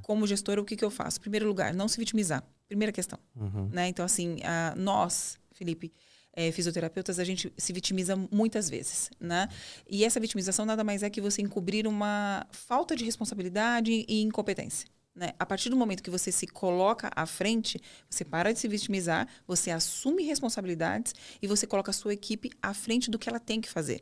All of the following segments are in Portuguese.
como gestora, o que eu faço? Em primeiro lugar, não se vitimizar. Primeira questão. Né? Então, assim, nós, Felipe, fisioterapeutas, a gente se vitimiza muitas vezes, né? E essa vitimização nada mais é que você encobrir uma falta de responsabilidade e incompetência. Né? A partir do momento que você se coloca à frente, você para de se vitimizar, você assume responsabilidades e você coloca a sua equipe à frente do que ela tem que fazer.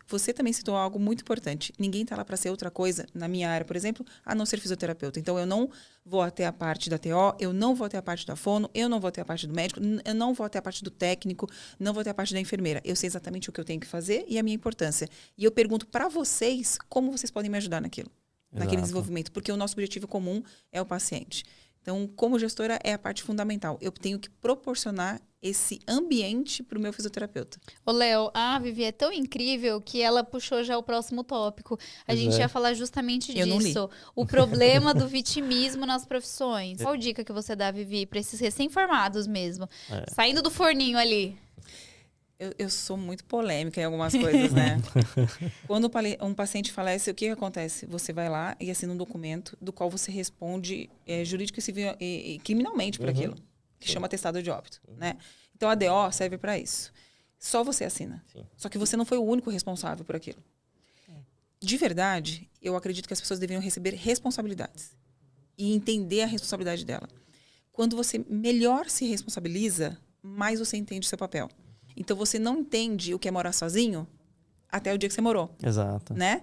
Você também citou algo muito importante. Ninguém está lá para ser outra coisa, na minha área, por exemplo, a não ser fisioterapeuta. Então, eu não vou até a parte da TO, eu não vou até a parte da fono, eu não vou até a parte do médico, eu não vou até a parte do técnico, não vou até a parte da enfermeira. Eu sei exatamente o que eu tenho que fazer e a minha importância. E eu pergunto para vocês como vocês podem me ajudar naquilo, naquele desenvolvimento, porque o nosso objetivo comum é o paciente. Então, como gestora, é a parte fundamental. Eu tenho que proporcionar esse ambiente para o meu fisioterapeuta. Ô, Léo, a Vivi é tão incrível que ela puxou já o próximo tópico. A gente ia falar justamente Eu disso. O problema do vitimismo nas profissões. Qual dica que você dá, Vivi, para esses recém-formados mesmo? Saindo do forninho ali. Eu sou muito polêmica em algumas coisas, né? Quando um paciente falece, o que acontece? Você vai lá e assina um documento do qual você responde jurídico e civil e criminalmente por aquilo, que chama atestado de óbito, né? Então, a DO serve para isso. Só você assina. Sim. Só que você não foi o único responsável por aquilo. De verdade, eu acredito que as pessoas deveriam receber responsabilidades e entender a responsabilidade dela. Quando você melhor se responsabiliza, mais você entende o seu papel. Então, você não entende o que é morar sozinho até o dia que você morou. Exato. Né?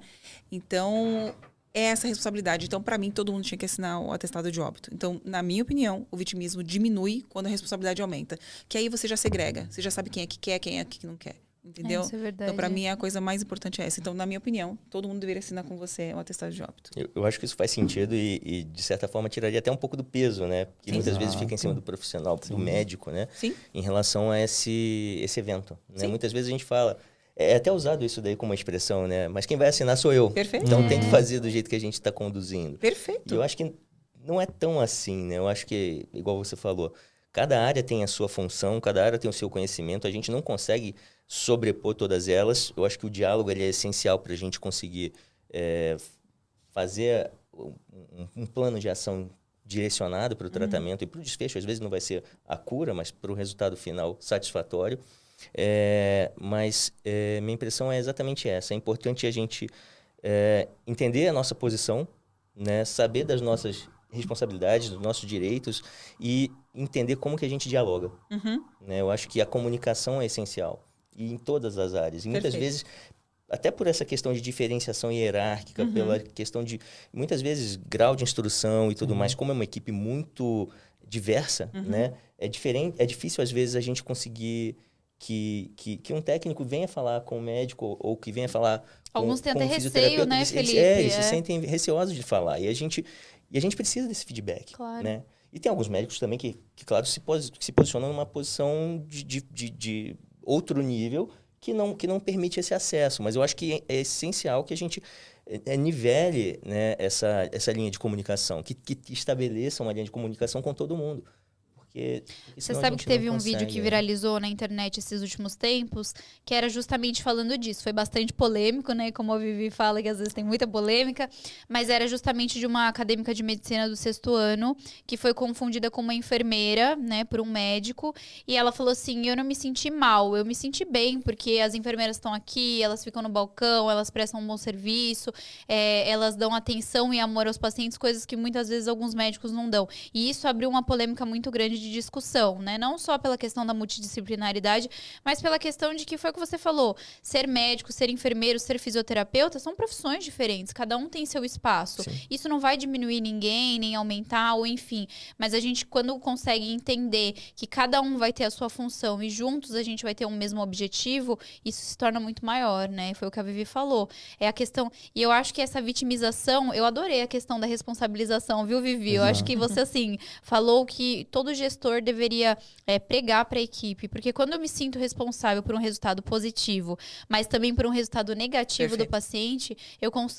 Então, é essa responsabilidade. Então, para mim, todo mundo tinha que assinar o atestado de óbito. Então, na minha opinião, o vitimismo diminui quando a responsabilidade aumenta. Que aí você já segrega. Você já sabe quem é que quer, quem é que não quer. Entendeu? Isso é verdade. Então, para mim, a coisa mais importante é essa. Então, na minha opinião, todo mundo deveria assinar com você o atestado de óbito. Eu acho que isso faz sentido e, de certa forma, tiraria até um pouco do peso, né? Que muitas vezes fica em cima do profissional, do médico, né? Sim. Em relação a esse evento. Né? Muitas vezes a gente fala... É até usado isso daí como uma expressão, né? Mas quem vai assinar sou eu. Perfeito. Então tem que fazer do jeito que a gente está conduzindo. Perfeito. E eu acho que não é tão assim, né? Eu acho que, igual você falou, cada área tem a sua função, cada área tem o seu conhecimento. A gente não consegue sobrepor todas elas. Eu acho que o diálogo ele é essencial para a gente conseguir fazer um plano de ação direcionado para o tratamento e para o desfecho. Às vezes não vai ser a cura, mas para o resultado final satisfatório. Mas minha impressão é exatamente essa. É importante a gente entender a nossa posição, né? Saber das nossas responsabilidades, dos nossos direitos e entender como que a gente dialoga. Né? Eu acho que a comunicação é essencial e em todas as áreas. E muitas vezes, até por essa questão de diferenciação hierárquica, pela questão de, muitas vezes, grau de instrução e tudo mais, como é uma equipe muito diversa, né? É difícil, às vezes, a gente conseguir que um técnico venha falar com o médico ou que venha falar Alguns têm com até o receio, fisioterapeuta. né, Felipe? Eles se sentem receosos de falar. E a gente precisa desse feedback, claro. Né? E tem alguns médicos também que claro, se posicionam numa posição de outro nível que não permite esse acesso. Mas eu acho que é essencial que a gente nivele, né, essa linha de comunicação, que estabeleça uma linha de comunicação com todo mundo. Porque você sabe que teve um vídeo que viralizou na internet esses últimos tempos, que era justamente falando disso. Foi bastante polêmico, né? Como a Vivi fala, que às vezes tem muita polêmica. Mas era justamente de uma acadêmica de medicina do 6º ano, que foi confundida com uma enfermeira, né? Por um médico. E ela falou assim, eu não me senti mal, eu me senti bem, porque as enfermeiras estão aqui, elas ficam no balcão, elas prestam um bom serviço, elas dão atenção e amor aos pacientes, coisas que muitas vezes alguns médicos não dão. E isso abriu uma polêmica muito grande de discussão, né? Não só pela questão da multidisciplinaridade, mas pela questão de que foi o que você falou, ser médico, ser enfermeiro, ser fisioterapeuta, são profissões diferentes, cada um tem seu espaço. Sim. Isso não vai diminuir ninguém, nem aumentar, ou enfim, mas a gente, quando consegue entender que cada um vai ter a sua função e juntos a gente vai ter um mesmo objetivo, isso se torna muito maior, né? Foi o que a Vivi falou. É a questão, e eu acho que essa vitimização, eu adorei a questão da responsabilização, viu, Vivi? Eu acho que você, assim, falou que todo gestor gestor deveria pregar para a equipe? Porque quando eu me sinto responsável por um resultado positivo, mas também por um resultado negativo do paciente,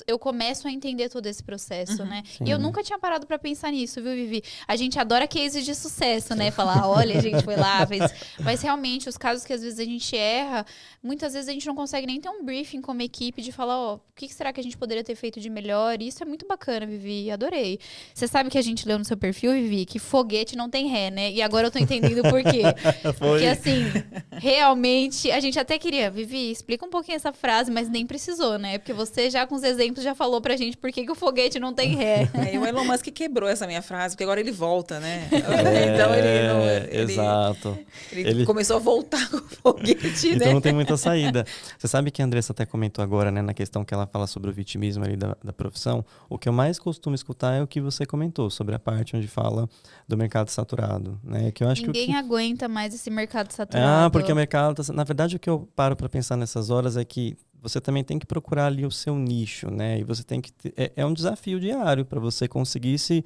eu começo a entender todo esse processo, né? Sim. E eu nunca tinha parado para pensar nisso, viu, Vivi? A gente adora cases de sucesso, né? Falar, olha, a gente foi lá, fez... Mas realmente, os casos que às vezes a gente erra, muitas vezes a gente não consegue nem ter um briefing como equipe de falar, ó, o que será que a gente poderia ter feito de melhor? E isso é muito bacana, Vivi, adorei. Você sabe que a gente leu no seu perfil, Vivi, que foguete não tem ré, né? E agora eu tô entendendo por quê. Porque assim, realmente, a gente até queria, Vivi, explica um pouquinho essa frase, mas nem precisou, né? Porque você já com os exemplos já falou pra gente por que o foguete não tem ré. E o Elon Musk quebrou essa minha frase, porque agora ele volta, né? Então ele exato. Ele começou a voltar com o foguete, né? Então não tem muita saída. Você sabe que a Andressa até comentou agora, né, na questão que ela fala sobre o vitimismo ali da profissão. O que eu mais costumo escutar é o que você comentou, sobre a parte onde fala do mercado saturado, né? Que eu acho Ninguém aguenta mais esse mercado saturado. porque o mercado... Na verdade, o que eu paro para pensar nessas horas é que você também tem que procurar ali o seu nicho, né? E você tem que... É um desafio diário para você conseguir se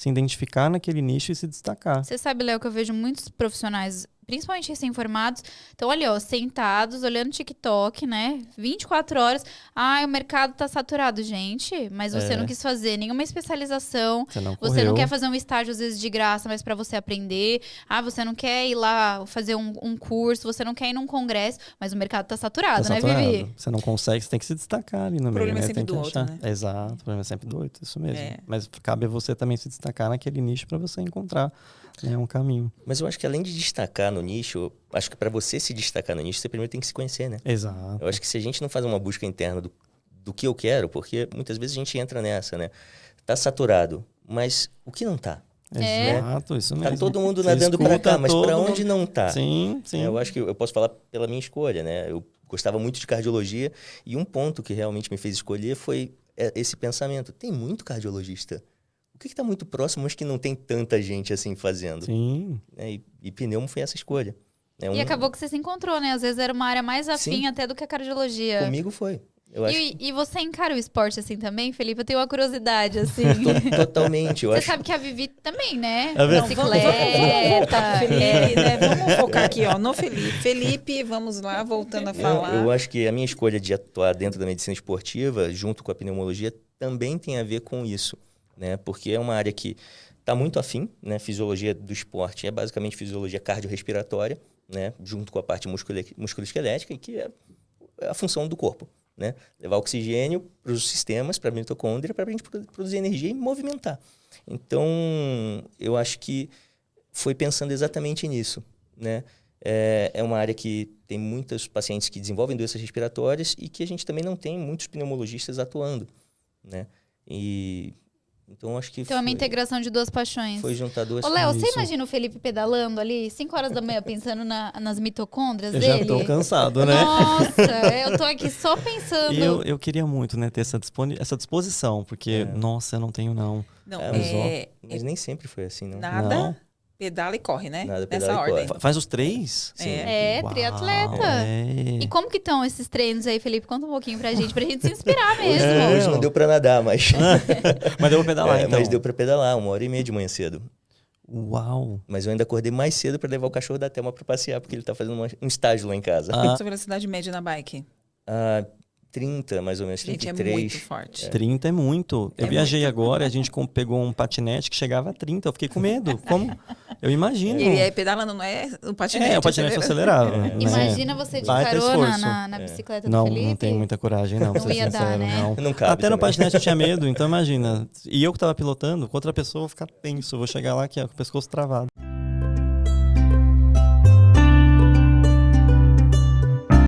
identificar naquele nicho e se destacar. Você sabe, Léo, que eu vejo muitos profissionais, principalmente recém-formados, estão ali, ó, sentados, olhando TikTok, né? 24 horas. O mercado tá saturado. Gente, mas você não quis fazer nenhuma especialização. Você não quer fazer um estágio, às vezes, de graça, mas para você aprender. Você não quer ir lá fazer um curso, você não quer ir num congresso, mas o mercado tá saturado, né, Vivi? Você não consegue, você tem que se destacar ali no meio, né? O problema é sempre tem que do outro, né? Exato, o problema é sempre do outro, isso mesmo. Mas cabe a você também se destacar naquele nicho para você encontrar, né, um caminho. Mas eu acho que além de destacar no nicho, acho que para você se destacar no nicho, você primeiro tem que se conhecer, né? Exato. Eu acho que se a gente não faz uma busca interna do que eu quero, porque muitas vezes a gente entra nessa, né? Tá saturado, mas o que não tá? Exato, isso mesmo. Tá todo mundo nadando para cá, mas para onde não tá? Sim. Eu acho que eu posso falar pela minha escolha, né? Eu gostava muito de cardiologia e um ponto que realmente me fez escolher foi esse pensamento. Tem muito cardiologista. O que está muito próximo, mas que não tem tanta gente assim fazendo? Sim. E pneumo foi essa escolha. E acabou que você se encontrou, né? Às vezes era uma área mais afim até do que a cardiologia. Comigo foi. E você encara o esporte assim também, Felipe? Eu tenho uma curiosidade, assim. Totalmente. Você sabe que a Vivi também, né? Bicicleta. Felipe, né? Vamos focar aqui, ó, no Felipe. Felipe, vamos lá, voltando a falar. Eu acho que a minha escolha de atuar dentro da medicina esportiva, junto com a pneumologia, também tem a ver com isso, né? Porque é uma área que está muito afim, né? Fisiologia do esporte é basicamente fisiologia cardiorrespiratória, né? Junto com a parte musculoesquelética, que é a função do corpo. Né? Levar oxigênio para os sistemas, para a mitocôndria, para a gente produzir energia e movimentar. Então, eu acho que foi pensando exatamente nisso. Né? É uma área que tem muitos pacientes que desenvolvem doenças respiratórias e que a gente também não tem muitos pneumologistas atuando. Né? Então, acho que então, é uma integração de duas paixões. Foi juntar duas coisas. Ô, Léo, você imagina o Felipe pedalando ali, 5 horas da manhã, pensando nas mitocôndrias dele? Eu já tô cansado, né? Nossa, eu tô aqui só pensando. E eu queria muito, né, ter essa disposição, porque, nossa, eu não tenho, não. Mas nem sempre foi assim, não. Nada. Não. Pedala e corre, né? Nada, pedala nessa e ordem. corre. Faz os 3? Sim. Uau, triatleta. E como que estão esses treinos aí, Felipe? Conta um pouquinho pra gente se inspirar mesmo. Hoje não deu pra nadar, mas... Mas deu pra pedalar, então. Mas deu pra pedalar, 1h30 de manhã cedo. Uau. Mas eu ainda acordei mais cedo pra levar o cachorro da Thelma pra passear, porque ele tá fazendo um estágio lá em casa. Qual a sua velocidade média na bike? 30, mais ou menos, 33. Gente, é muito forte. 30 é muito. Eu viajei agora, a gente pegou um patinete que chegava a 30. Eu fiquei com medo. Como? Eu imagino. E aí pedalando não é o patinete? O patinete acelerava. Imagina você de carona na bicicleta do Felipe. Não tenho muita coragem, não. Não ia dar, né? Não cabe até também. no patinete eu tinha medo, então imagina. E eu que tava pilotando, com outra pessoa, eu vou ficar tenso. Eu vou chegar lá aqui, com o pescoço travado.